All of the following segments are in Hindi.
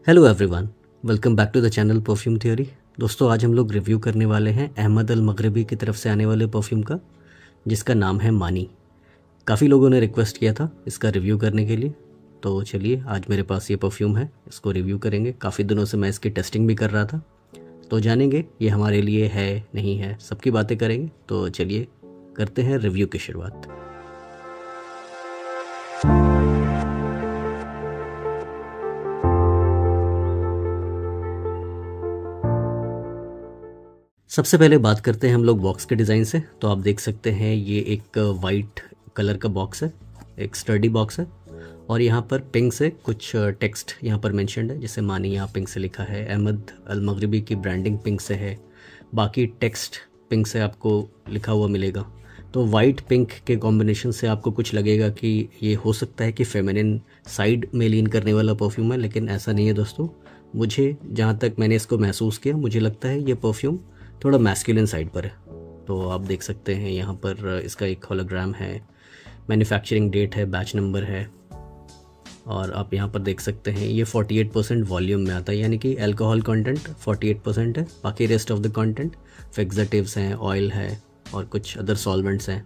Hello everyone, welcome back to the channel Perfume Theory. दोस्तों, आज हम लोग रिव्यू करने वाले हैं अहमद अल मगरिबी की तरफ से आने वाले परफ्यूम का, जिसका नाम है मानी। काफ़ी लोगों ने रिक्वेस्ट किया था इसका रिव्यू करने के लिए, तो चलिए आज मेरे पास ये परफ्यूम है, इसको रिव्यू करेंगे। काफ़ी दिनों से मैं इसकी टेस्टिंग भी कर रहा था, तो जानेंगे ये हमारे लिए है नहीं है, सबकी बातें करेंगे। तो चलिए करते हैं रिव्यू की शुरुआत। सबसे पहले बात करते हैं हम लोग बॉक्स के डिज़ाइन से। तो आप देख सकते हैं ये एक वाइट कलर का बॉक्स है, एक स्टर्डी बॉक्स है, और यहाँ पर पिंक से कुछ टेक्स्ट यहाँ पर मेंशन्ड है, जिसे मानी यहाँ पिंक से लिखा है। अहमद अल मगरिबी की ब्रांडिंग पिंक से है, बाकी टेक्स्ट पिंक से आपको लिखा हुआ मिलेगा। तो वाइट पिंक के कॉम्बिनेशन से आपको कुछ लगेगा कि ये हो सकता है कि फेमिनिन साइड में लीन करने वाला परफ्यूम है, लेकिन ऐसा नहीं है दोस्तों। मुझे जहाँ तक मैंने इसको महसूस किया, मुझे लगता है ये परफ्यूम थोड़ा मैस्कुलिन साइड पर है। तो आप देख सकते हैं यहाँ पर इसका एक होलोग्राम है, मैन्युफैक्चरिंग डेट है, बैच नंबर है, और आप यहाँ पर देख सकते हैं ये 48% वॉल्यूम में आता है, यानी कि अल्कोहल कंटेंट 48% है। बाकी rest of the content fixatives हैं, ऑयल है और कुछ अदर सॉल्वेंट्स हैं।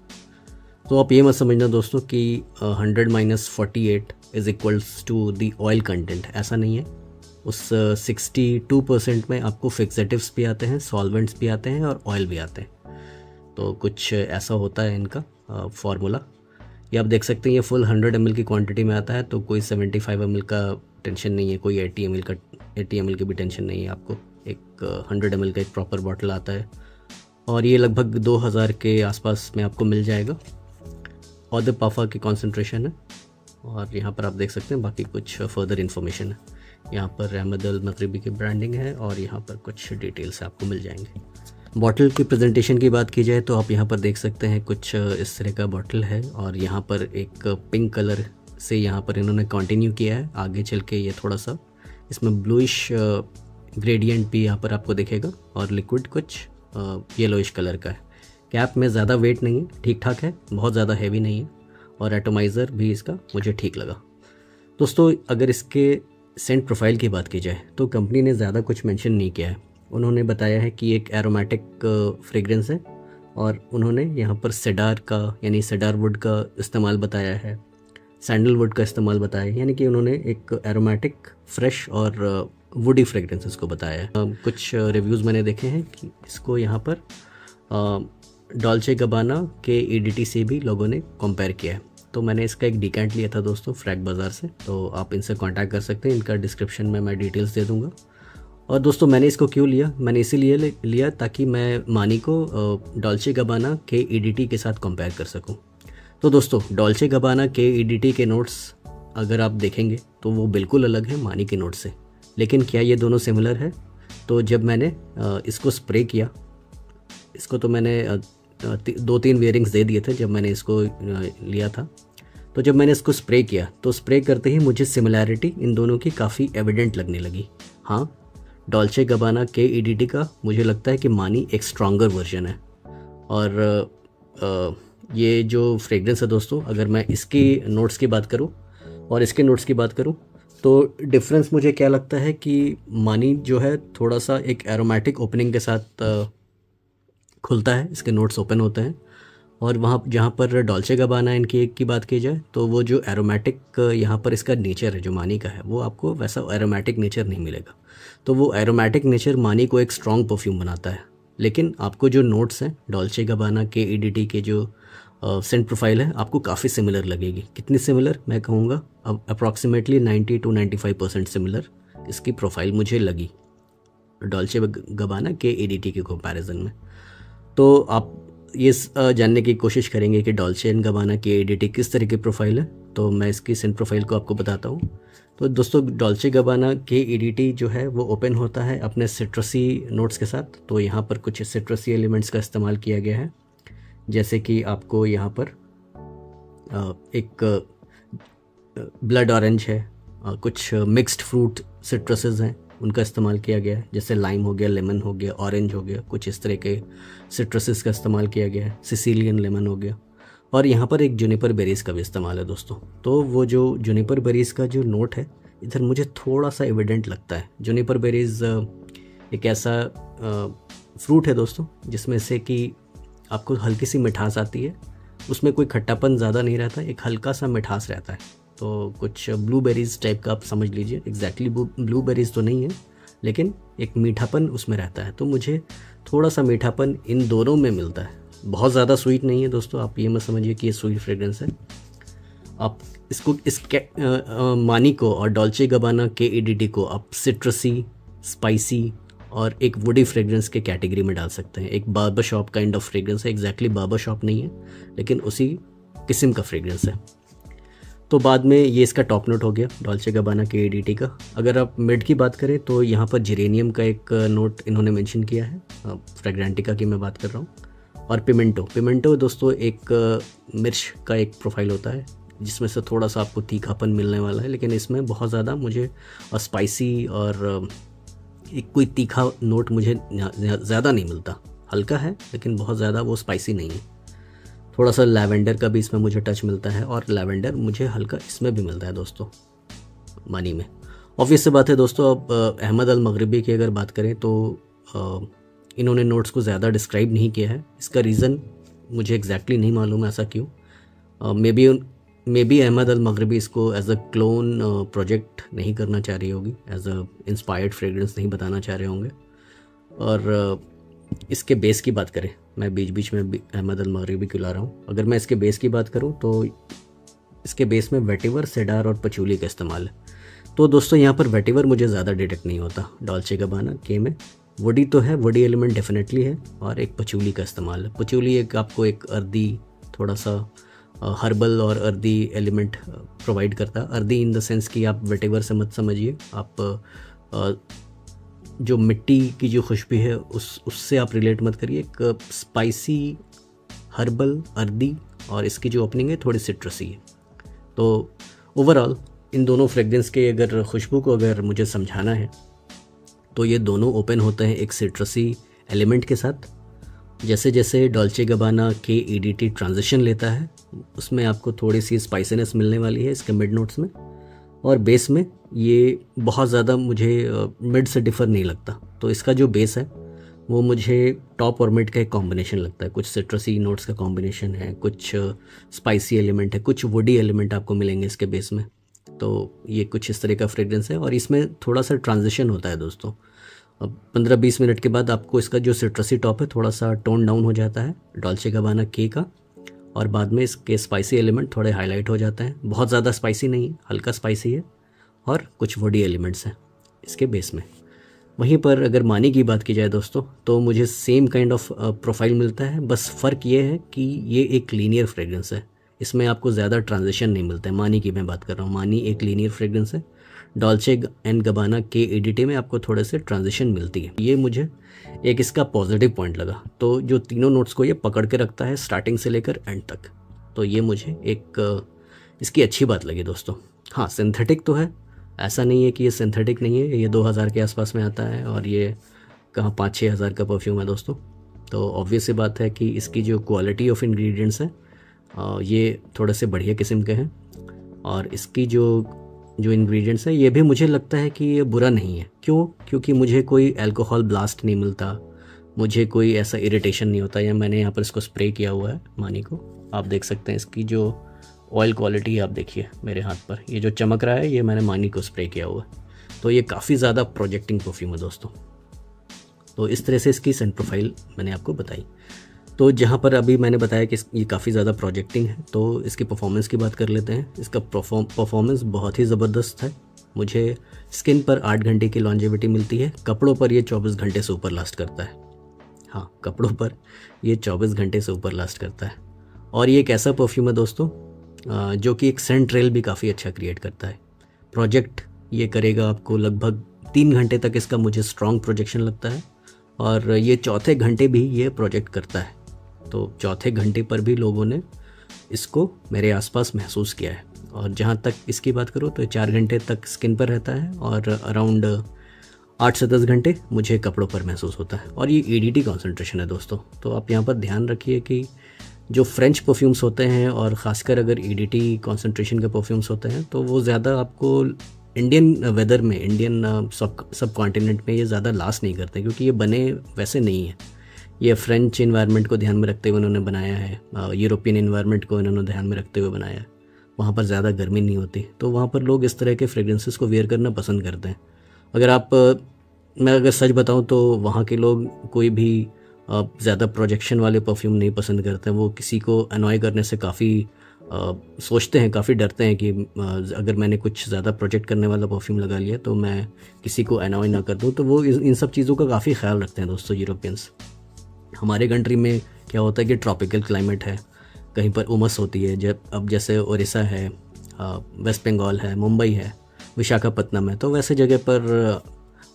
तो आप ये मत समझना दोस्तों कि 100 - 48 is equals to the oil content, ऐसा नहीं है। उस 62% में आपको फिक्सेटिव्स भी आते हैं, सॉल्वेंट्स भी आते हैं और ऑयल भी आते हैं। तो कुछ ऐसा होता है इनका फार्मूला। ये आप देख सकते हैं ये फुल 100 ml की क्वांटिटी में आता है, तो कोई 75 ml का टेंशन नहीं है, कोई 80 ml की भी टेंशन नहीं है। आपको एक 100 ml का एक प्रॉपर बॉटल आता है, और ये लगभग 2000 के आसपास में आपको मिल जाएगा। और द पाफा की कॉन्सेंट्रेशन है, और यहाँ पर आप देख सकते हैं बाकी कुछ फर्दर इन्फॉर्मेशन है। यहाँ पर अहमद अल मगरिबी की ब्रांडिंग है, और यहाँ पर कुछ डिटेल्स आपको मिल जाएंगे। बॉटल की प्रेजेंटेशन की बात की जाए तो आप यहाँ पर देख सकते हैं कुछ इस तरह का बॉटल है, और यहाँ पर एक पिंक कलर से यहाँ पर इन्होंने कंटिन्यू किया है। आगे चल के ये थोड़ा सा इसमें ब्लूइश ग्रेडियंट भी यहाँ पर आपको दिखेगा, और लिक्विड कुछ येलोइश कलर का है। कैप में ज़्यादा वेट नहीं है, ठीक ठाक है, बहुत ज़्यादा हैवी नहीं है, और एटोमाइज़र भी इसका मुझे ठीक लगा। दोस्तों, अगर इसके सेंट प्रोफाइल की बात की जाए तो कंपनी ने ज़्यादा कुछ मेंशन नहीं किया है। उन्होंने बताया है कि एक एरोमेटिक फ्रेग्रेंस है, और उन्होंने यहाँ पर सेडार का यानी सेडार वुड का इस्तेमाल बताया है, सैंडलवुड का इस्तेमाल बताया है, यानी कि उन्होंने एक एरोमेटिक, फ्रेश और वुडी फ्रेग्रेंसेस को बताया है। कुछ रिव्यूज़ मैंने देखे हैं कि इसको यहाँ पर डॉल्चे गबाना के EDT से भी लोगों ने कंपेयर किया है। तो मैंने इसका एक डिकेंट लिया था दोस्तों फ्रैग बाज़ार से, तो आप इनसे कांटेक्ट कर सकते हैं, इनका डिस्क्रिप्शन में मैं डिटेल्स दे दूंगा। और दोस्तों, मैंने इसको क्यों लिया, मैंने इसीलिए लिया ताकि मैं मानी को डॉल्चे गबाना के EDT के साथ कंपेयर कर सकूं। तो दोस्तों, डॉल्चे गबाना के EDT के नोट्स अगर आप देखेंगे तो वो बिल्कुल अलग है मानी के नोट से, लेकिन क्या ये दोनों सिमिलर है? तो जब मैंने इसको स्प्रे किया, इसको तो मैंने 2-3 वेयरिंग्स दे दिए थे जब मैंने इसको लिया था। तो जब मैंने इसको स्प्रे किया तो स्प्रे करते ही मुझे सिमिलैरिटी इन दोनों की काफ़ी एविडेंट लगने लगी। हाँ, डॉल्चे गबाना के EDT का मुझे लगता है कि मानी एक स्ट्रॉन्गर वर्जन है। और ये जो फ्रेग्रेंस है दोस्तों, अगर मैं इसकी नोट्स की बात करूँ और इसके नोट्स की बात करूँ तो डिफरेंस मुझे क्या लगता है कि मानी जो है थोड़ा सा एक एरोमेटिक ओपनिंग के साथ खुलता है, इसके नोट्स ओपन होते हैं। और वहाँ जहाँ पर डॉल्चे गबाना इनकी एक की बात की जाए तो वो जो एरोमेटिक यहाँ पर इसका नेचर है जो मानी का है, वो आपको वैसा एरोमेटिक नेचर नहीं मिलेगा। तो वो एरोमेटिक नेचर मानी को एक स्ट्रॉन्ग परफ्यूम बनाता है, लेकिन आपको जो नोट्स हैं डॉल्चे गबाना के EDT के जो सेंट प्रोफाइल है, आपको काफ़ी सिमिलर लगेगी। कितनी सिमिलर, मैं कहूँगा अब अप्रॉक्सीमेटली 90 to 95% सिमिलर इसकी प्रोफाइल मुझे लगी डॉल्चे गबाना के EDT के कंपैरिजन में। तो आप ये जानने की कोशिश करेंगे कि डॉल्चे एंड गबाना की EDT किस तरह की प्रोफाइल है, तो मैं इसकी सेंट प्रोफाइल को आपको बताता हूँ। तो दोस्तों, डॉल्चे गबाना के EDT जो है वो ओपन होता है अपने सिट्रसी नोट्स के साथ। तो यहाँ पर कुछ सिट्रसी एलिमेंट्स का इस्तेमाल किया गया है, जैसे कि आपको यहाँ पर एक ब्लड ऑरेंज है, कुछ मिक्स्ड फ्रूट सिट्रसेस हैं उनका इस्तेमाल किया गया है, जैसे लाइम हो गया, लेमन हो गया, ऑरेंज हो गया, कुछ इस तरह के सिट्रसेस का इस्तेमाल किया गया है, सिसिलियन लेमन हो गया। और यहाँ पर एक जुनिपर बेरीज़ का भी इस्तेमाल है दोस्तों। तो वो जो जुनिपर बेरीज़ का जो नोट है इधर मुझे थोड़ा सा एविडेंट लगता है। जुनिपर बेरीज एक ऐसा फ्रूट है दोस्तों जिसमें से कि आपको हल्की सी मिठास आती है, उसमें कोई खट्टापन ज़्यादा नहीं रहता, एक हल्का सा मिठास रहता है। तो कुछ ब्लूबेरीज टाइप का आप समझ लीजिए, एग्जैक्टली ब्लूबेरीज तो नहीं है लेकिन एक मीठापन उसमें रहता है। तो मुझे थोड़ा सा मीठापन इन दोनों में मिलता है, बहुत ज़्यादा स्वीट नहीं है दोस्तों, आप ये मत समझिए कि ये स्वीट फ्रेग्रेंस है। आप इसको मानी को और डॉल्चे गबाना के EDT को आप सिट्रसी, स्पाइसी और एक वुडी फ्रेग्रेंस के कैटेगरी में डाल सकते हैं। एक barber shop kind of fragrance है, एग्जैक्टली बार्बर शॉप नहीं है लेकिन उसी किस्म का फ्रेग्रेंस है। तो बाद में ये इसका टॉप नोट हो गया डॉल्चे गबाना के EDT का। अगर आप मिड की बात करें तो यहाँ पर जिरेनियम का एक नोट इन्होंने मेंशन किया है, फ्रेग्रेंटिका की मैं बात कर रहा हूँ। और पिमेंटो दोस्तों एक मिर्च का एक प्रोफाइल होता है जिसमें से थोड़ा सा आपको तीखापन मिलने वाला है, लेकिन इसमें बहुत ज़्यादा मुझे स्पाइसी और एक कोई तीखा नोट मुझे ज़्यादा नहीं मिलता, हल्का है लेकिन बहुत ज़्यादा वो स्पाइसी नहीं है। थोड़ा सा लैवेंडर का भी इसमें मुझे टच मिलता है और लैवेंडर मुझे हल्का इसमें भी मिलता है दोस्तों मानी में। ऑब्वियस से बात है दोस्तों। अब अहमद अल मगरिबी की अगर बात करें तो इन्होंने नोट्स को ज़्यादा डिस्क्राइब नहीं किया है, इसका रीज़न मुझे एग्जैक्टली नहीं मालूम ऐसा क्यों। मे बी अहमद अल मगरिबी इसको एज अ क्लोन प्रोजेक्ट नहीं करना चाह रही होगी, एज अ इंस्पायर्ड फ्रेग्रेंस नहीं बताना चाह रहे होंगे। और इसके बेस की बात करें, मैं बीच बीच में अहमद अल मगरिबी क्यों ला रहा हूँ, अगर मैं इसके बेस की बात करूँ तो इसके बेस में वेटिवर, सेडार और पचूली का इस्तेमाल है। तो दोस्तों यहाँ पर वेटिवर मुझे ज़्यादा डिटेक्ट नहीं होता डॉल्चे गबाना के में। वुडी तो है, वुडी एलिमेंट डेफिनेटली है, और एक पचूली का इस्तेमाल है। पचूली एक आपको एक अर्दी, थोड़ा सा हर्बल और अर्दी एलिमेंट प्रोवाइड करता है। अर्दी इन द सेंस कि आप वेटिवर से मत समझिए, आप जो मिट्टी की जो खुशबू है उससे आप रिलेट मत करिए। एक स्पाइसी, हर्बल, अर्दी और इसकी जो ओपनिंग है थोड़ी सिट्रसी है। तो ओवरऑल इन दोनों फ्रेग्रेंस के अगर खुशबू को अगर मुझे समझाना है तो ये दोनों ओपन होते हैं एक सिट्रसी एलिमेंट के साथ। जैसे जैसे डॉल्चे गबाना के EDT ट्रांजिशन लेता है उसमें आपको थोड़ी सी स्पाइसीनेस मिलने वाली है इसके मिड नोट्स में, और बेस में ये बहुत ज़्यादा मुझे मिड से डिफ़र नहीं लगता। तो इसका जो बेस है वो मुझे टॉप और मिड का एक कॉम्बिनेशन लगता है। कुछ सिट्रसी नोट्स का कॉम्बिनेशन है, कुछ स्पाइसी एलिमेंट है, कुछ वुडी एलिमेंट आपको मिलेंगे इसके बेस में। तो ये कुछ इस तरह का फ्रेग्रेंस है और इसमें थोड़ा सा ट्रांजिशन होता है दोस्तों। अब 15-20 मिनट के बाद आपको इसका जो सिट्रसी टॉप है थोड़ा सा टोन डाउन हो जाता है डॉल्चे गबाना के का, और बाद में इसके स्पाइसी एलिमेंट थोड़े हाईलाइट हो जाते हैं। बहुत ज़्यादा स्पाइसी नहीं, हल्का स्पाइसी है, और कुछ वुडी एलिमेंट्स हैं इसके बेस में। वहीं पर अगर मानी की बात की जाए दोस्तों तो मुझे सेम काइंड ऑफ प्रोफाइल मिलता है, बस फ़र्क ये है कि ये एक लीनियर फ्रेग्रेंस है, इसमें आपको ज़्यादा ट्रांजिशन नहीं मिलता है। मानी की मैं बात कर रहा हूँ, मानी एक लीनियर फ्रेग्रेंस है। डॉल्चे एंड गबाना के EDT में आपको थोड़े से ट्रांजिशन मिलती है, ये मुझे एक इसका पॉजिटिव पॉइंट लगा। तो जो तीनों नोट्स को ये पकड़ के रखता है स्टार्टिंग से लेकर एंड तक, तो ये मुझे एक इसकी अच्छी बात लगी दोस्तों। हाँ, सिंथेटिक तो है, ऐसा नहीं है कि ये सिंथेटिक नहीं है। ये 2000 के आसपास में आता है और ये कहाँ 5-6 हज़ार का परफ्यूम है दोस्तों। तो ऑब्वियस सी बात है कि इसकी जो क्वालिटी ऑफ इंग्रेडिएंट्स है ये थोड़े से बढ़िया किस्म के हैं, और इसकी जो इंग्रेडिएंट्स है ये भी मुझे लगता है कि ये बुरा नहीं है। क्यों? क्योंकि मुझे कोई अल्कोहल ब्लास्ट नहीं मिलता, मुझे कोई ऐसा इरिटेशन नहीं होता। या मैंने यहाँ पर इसको स्प्रे किया हुआ है मानी को, आप देख सकते हैं इसकी जो ऑयल क्वालिटी आप देखिए मेरे हाथ पर, ये जो चमक रहा है ये मैंने मानी को स्प्रे किया हुआ है। तो ये काफ़ी ज़्यादा प्रोजेक्टिंग परफ्यूम है दोस्तों। तो इस तरह से इसकी सेंट प्रोफाइल मैंने आपको बताई। तो जहाँ पर अभी मैंने बताया कि ये काफ़ी ज़्यादा प्रोजेक्टिंग है, तो इसकी परफॉर्मेंस की बात कर लेते हैं। इसका परफॉर्मेंस बहुत ही ज़बरदस्त है। मुझे स्किन पर 8 घंटे की लॉन्जेविटी मिलती है, कपड़ों पर ये 24 घंटे से ऊपर लास्ट करता है। हाँ, कपड़ों पर ये 24 घंटे से ऊपर लास्ट करता है। और ये एक ऐसा परफ्यूम है दोस्तों जो कि एक सेंट ट्रेल भी काफ़ी अच्छा क्रिएट करता है। प्रोजेक्ट ये करेगा आपको लगभग 3 घंटे तक, इसका मुझे स्ट्रॉन्ग प्रोजेक्शन लगता है, और ये चौथे घंटे भी ये प्रोजेक्ट करता है। तो चौथे घंटे पर भी लोगों ने इसको मेरे आसपास महसूस किया है। और जहाँ तक इसकी बात करूँ तो 4 घंटे तक स्किन पर रहता है और अराउंड 8 से 10 घंटे मुझे कपड़ों पर महसूस होता है। और ये EDT कॉन्सेंट्रेशन है दोस्तों। तो आप यहाँ पर ध्यान रखिए कि जो फ्रेंच परफ्यूम्स होते हैं और ख़ासकर अगर EDT कॉन्सेंट्रेशन के परफ्यूम्स होते हैं तो वो ज़्यादा आपको इंडियन वेदर में, इंडियन सब कॉन्टिनेंट में ये ज़्यादा लास्ट नहीं करते, क्योंकि ये बने वैसे नहीं है। ये फ्रेंच इन्वायरमेंट को ध्यान में रखते हुए उन्होंने बनाया है, यूरोपियन इन्वायरमेंट को इन्होंने ध्यान में रखते हुए बनाया है। वहाँ पर ज़्यादा गर्मी नहीं होती, तो वहाँ पर लोग इस तरह के फ्रेग्रेंसेस को वेयर करना पसंद करते हैं। अगर आप मैं अगर सच बताऊँ तो वहाँ के लोग कोई भी ज़्यादा प्रोजेक्शन वाले परफ्यूम नहीं पसंद करते हैं। वो किसी को अनॉय करने से काफ़ी सोचते हैं, काफ़ी डरते हैं कि अगर मैंने कुछ ज़्यादा प्रोजेक्ट करने वाला परफ्यूम लगा लिया तो मैं किसी को अनॉय ना कर दूँ। तो वो इन सब चीज़ों का काफ़ी ख्याल रखते हैं दोस्तों यूरोपियंस। हमारे कंट्री में क्या होता है कि ट्रॉपिकल क्लाइमेट है, कहीं पर उमस होती है। जब अब जैसे उड़ीसा है, वेस्ट बंगाल है, मुंबई है, विशाखापत्तनम है, तो वैसे जगह पर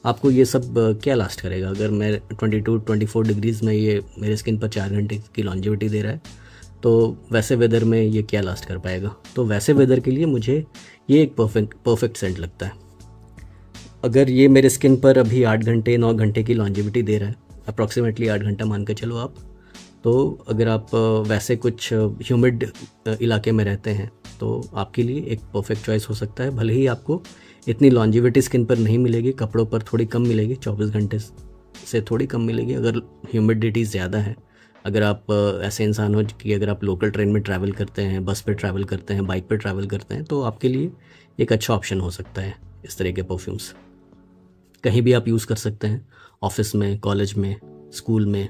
आपको ये सब क्या लास्ट करेगा। अगर मैं 22-24 डिग्रीज़ में ये मेरे स्किन पर 4 घंटे की लॉन्जिविटी दे रहा है, तो वैसे वेदर में ये क्या लास्ट कर पाएगा। तो वैसे वेदर के लिए मुझे ये एक परफेक्ट सेंट लगता है। अगर ये मेरे स्किन पर अभी 8 घंटे 9 घंटे की लॉन्जिविटी दे रहा है, अप्रॉक्सीमेटली 8 घंटा मान के चलो आप, तो अगर आप वैसे कुछ ह्यूमिड इलाके में रहते हैं तो आपके लिए एक परफेक्ट चॉइस हो सकता है। भले ही आपको इतनी लॉन्जिविटी स्किन पर नहीं मिलेगी, कपड़ों पर थोड़ी कम मिलेगी, 24 घंटे से थोड़ी कम मिलेगी अगर ह्यूमिडिटी ज़्यादा है। अगर आप ऐसे इंसान हो कि अगर आप लोकल ट्रेन में ट्रैवल करते हैं, बस पे ट्रैवल करते हैं, बाइक पे ट्रैवल करते हैं, तो आपके लिए एक अच्छा ऑप्शन हो सकता है इस तरह के परफ्यूम्स। कहीं भी आप यूज़ कर सकते हैं, ऑफिस में, कॉलेज में, स्कूल में।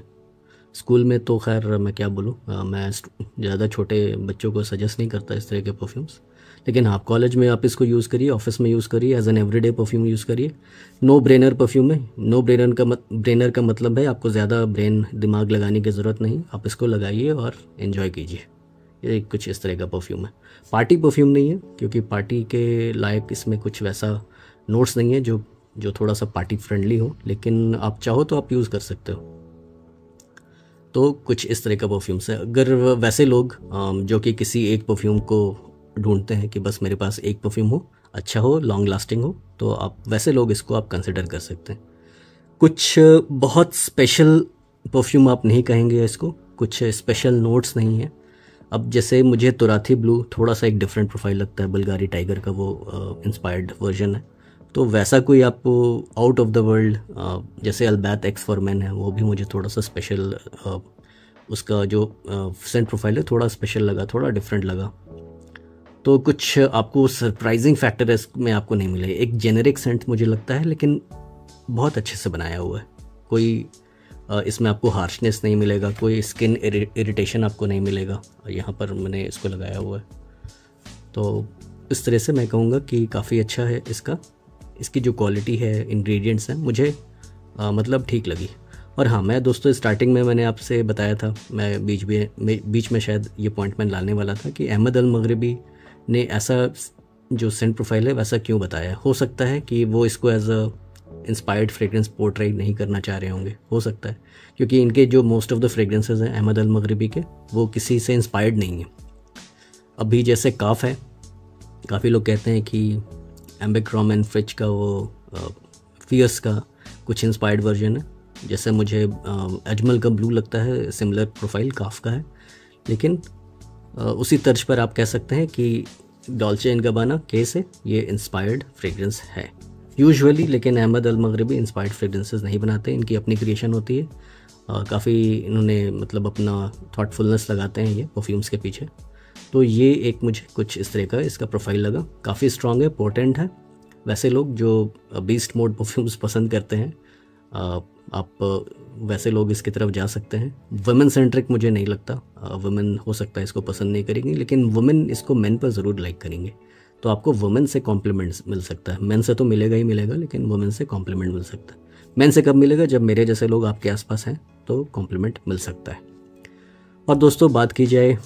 स्कूल में तो खैर मैं क्या बोलूँ, मैं ज़्यादा छोटे बच्चों को सजेस्ट नहीं करता इस तरह के परफ्यूम्स। लेकिन हाँ, कॉलेज में आप इसको यूज़ करिए, ऑफिस में यूज़ करिए, as an everyday perfume use करिए। नो ब्रेनर परफ्यूम है। नो ब्रेनर का मतलब है आपको ज़्यादा दिमाग लगाने की ज़रूरत नहीं, आप इसको लगाइए और इन्जॉय कीजिए। ये कुछ इस तरह का परफ्यूम है। पार्टी परफ्यूम नहीं है, क्योंकि पार्टी के लायक इसमें कुछ वैसा नोट्स नहीं है जो थोड़ा सा पार्टी फ्रेंडली हो, लेकिन आप चाहो तो आप यूज़ कर सकते हो। तो कुछ इस तरह का परफ्यूम्स है। अगर वैसे लोग जो कि किसी एक परफ्यूम को ढूंढते हैं कि बस मेरे पास एक परफ्यूम हो, अच्छा हो, लॉन्ग लास्टिंग हो, तो आप वैसे लोग इसको आप कंसिडर कर सकते हैं। कुछ बहुत स्पेशल परफ्यूम आप नहीं कहेंगे इसको, कुछ स्पेशल नोट्स नहीं है। अब जैसे मुझे तुराथी ब्लू थोड़ा सा एक डिफरेंट प्रोफाइल लगता है, बुल्गारी टाइगर का वो इंस्पायर्ड वर्जन है। तो वैसा कोई आपको आउट ऑफ द वर्ल्ड जैसे अल्बैत एक्स फॉर मैन है, वो भी मुझे थोड़ा सा स्पेशल, उसका जो सेंट प्रोफाइल है थोड़ा स्पेशल लगा, थोड़ा डिफरेंट लगा। तो कुछ आपको सरप्राइजिंग फैक्टर इसमें आपको नहीं मिले। एक जेनेरिक सेंट मुझे लगता है, लेकिन बहुत अच्छे से बनाया हुआ है। कोई इसमें आपको हार्शनेस नहीं मिलेगा, कोई स्किन इरिटेशन आपको नहीं मिलेगा। यहाँ पर मैंने इसको लगाया हुआ है, तो इस तरह से मैं कहूँगा कि काफ़ी अच्छा है इसकी जो क्वालिटी है, इंग्रेडिएंट्स हैं, मुझे मतलब ठीक लगी। और हाँ, मैं दोस्तों स्टार्टिंग में मैंने आपसे बताया था, मैं बीच में शायद ये पॉइंट मैं लाने वाला था कि अहमद अल मगरिबी ने ऐसा जो सेंट प्रोफाइल है वैसा क्यों बताया। हो सकता है कि वो इसको as a inspired fragrance portrait नहीं करना चाह रहे होंगे, हो सकता है, क्योंकि इनके जो मोस्ट ऑफ द फ्रेग्रेंसेज हैं अहमद अल मगरिबी के, वो किसी से इंस्पायर्ड नहीं है। अभी जैसे काफ है, काफ़ी लोग कहते हैं कि एम्बिक्रॉम एंड फ्रिच का वो फियर्स का कुछ इंस्पायर्ड वर्जन है। जैसे मुझे अजमल का ब्लू लगता है, सिमिलर प्रोफाइल काफ का है। लेकिन उसी तर्ज पर आप कह सकते हैं कि डॉल्चे एंड गबाना के से ये इंस्पायर्ड फ्रेग्रेंस है यूजुअली। लेकिन अहमद अल मगरिबी इंस्पायर्ड फ्रेग्रेंसेस नहीं बनाते, इनकी अपनी क्रिएशन होती है। काफ़ी इन्होंने मतलब अपना थॉटफुलनेस लगाते हैं ये परफ्यूम्स के पीछे। तो ये एक मुझे कुछ इस तरह का इसका प्रोफाइल लगा, काफ़ी स्ट्रॉन्ग है, पोटेंट है। वैसे लोग जो बीस्ट मोड परफ्यूम्स पसंद करते हैं, आप वैसे लोग इसकी तरफ जा सकते हैं। वुमेन सेंट्रिक मुझे नहीं लगता, वुमेन हो सकता है इसको पसंद नहीं करेंगी, लेकिन वुमेन इसको मेन पर ज़रूर लाइक करेंगे। तो आपको वुमेन से कॉम्प्लीमेंट्स मिल सकता है। मेन से तो मिलेगा ही मिलेगा, लेकिन वुमेन से कॉम्प्लीमेंट मिल सकता है। मेन से कब मिलेगा? जब मेरे जैसे लोग आपके आसपास हैं तो कॉम्प्लीमेंट मिल सकता है। और दोस्तों, बात की जाए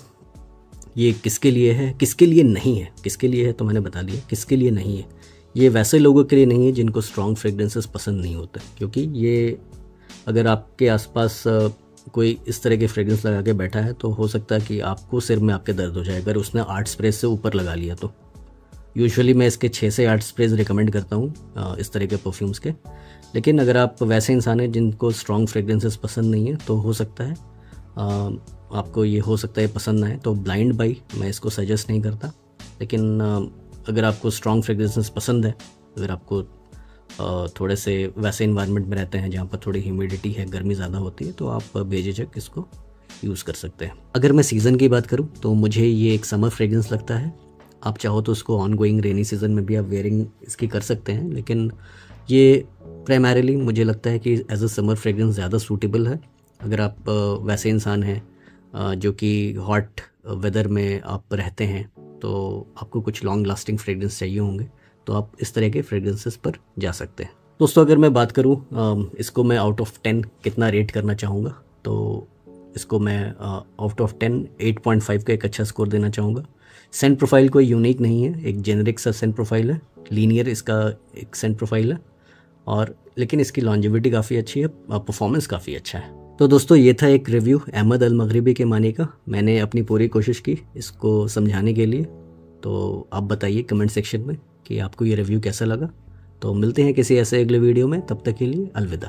ये किसके लिए है, किसके लिए नहीं है। किसके लिए है तो मैंने बता दिया, किसके लिए नहीं है। ये वैसे लोगों के लिए नहीं है जिनको स्ट्रॉन्ग फ्रेग्रेंसेस पसंद नहीं होते, क्योंकि ये अगर आपके आसपास कोई इस तरह के फ्रेग्रेंस लगा के बैठा है तो हो सकता है कि आपको सिर में आपके दर्द हो जाए अगर उसने 8 स्प्रे से ऊपर लगा लिया तो। यूजुअली मैं इसके 6 से 8 स्प्रेज रिकमेंड करता हूँ इस तरह के परफ्यूम्स के। लेकिन अगर आप वैसे इंसान हैं जिनको स्ट्रॉन्ग फ्रेग्रेंसेस पसंद नहीं है तो हो सकता है आपको ये हो सकता है पसंद ना है। तो ब्लाइंड बाई मैं इसको सजेस्ट नहीं करता। लेकिन अगर आपको स्ट्रॉन्ग फ्रेगरेंसेस पसंद है, अगर आपको थोड़े से वैसे इन्वायरमेंट में रहते हैं जहाँ पर थोड़ी ह्यूमिडिटी है, गर्मी ज़्यादा होती है, तो आप बेझिझक इसको यूज़ कर सकते हैं। अगर मैं सीज़न की बात करूँ तो मुझे ये एक समर फ्रेगरेंस लगता है। आप चाहो तो उसको ऑन गोइंग रेनी सीज़न में भी आप वेयरिंग इसकी कर सकते हैं, लेकिन ये प्राइमरीली मुझे लगता है कि एज अ समर फ्रेगरेंस ज़्यादा सूटेबल है। अगर आप वैसे इंसान हैं जो कि हॉट वेदर में आप रहते हैं, तो आपको कुछ लॉन्ग लास्टिंग फ्रेगरेंस चाहिए होंगे, तो आप इस तरह के फ्रेगरेंसेस पर जा सकते हैं। दोस्तों, अगर मैं बात करूँ इसको मैं आउट ऑफ 10 कितना रेट करना चाहूँगा, तो इसको मैं आउट ऑफ 10 8.5 का एक अच्छा स्कोर देना चाहूँगा। सेंट प्रोफाइल कोई यूनिक नहीं है, एक जेनरिक सा सेंट प्रोफाइल है, लीनियर इसका एक सेंट प्रोफाइल है, और लेकिन इसकी लॉन्जिविटी काफ़ी अच्छी है, परफॉर्मेंस काफ़ी अच्छा है। तो दोस्तों, ये था एक रिव्यू अहमद अल मगरिबी के मानी का। मैंने अपनी पूरी कोशिश की इसको समझाने के लिए। तो आप बताइए कमेंट सेक्शन में कि आपको ये रिव्यू कैसा लगा। तो मिलते हैं किसी ऐसे अगले वीडियो में, तब तक के लिए अलविदा।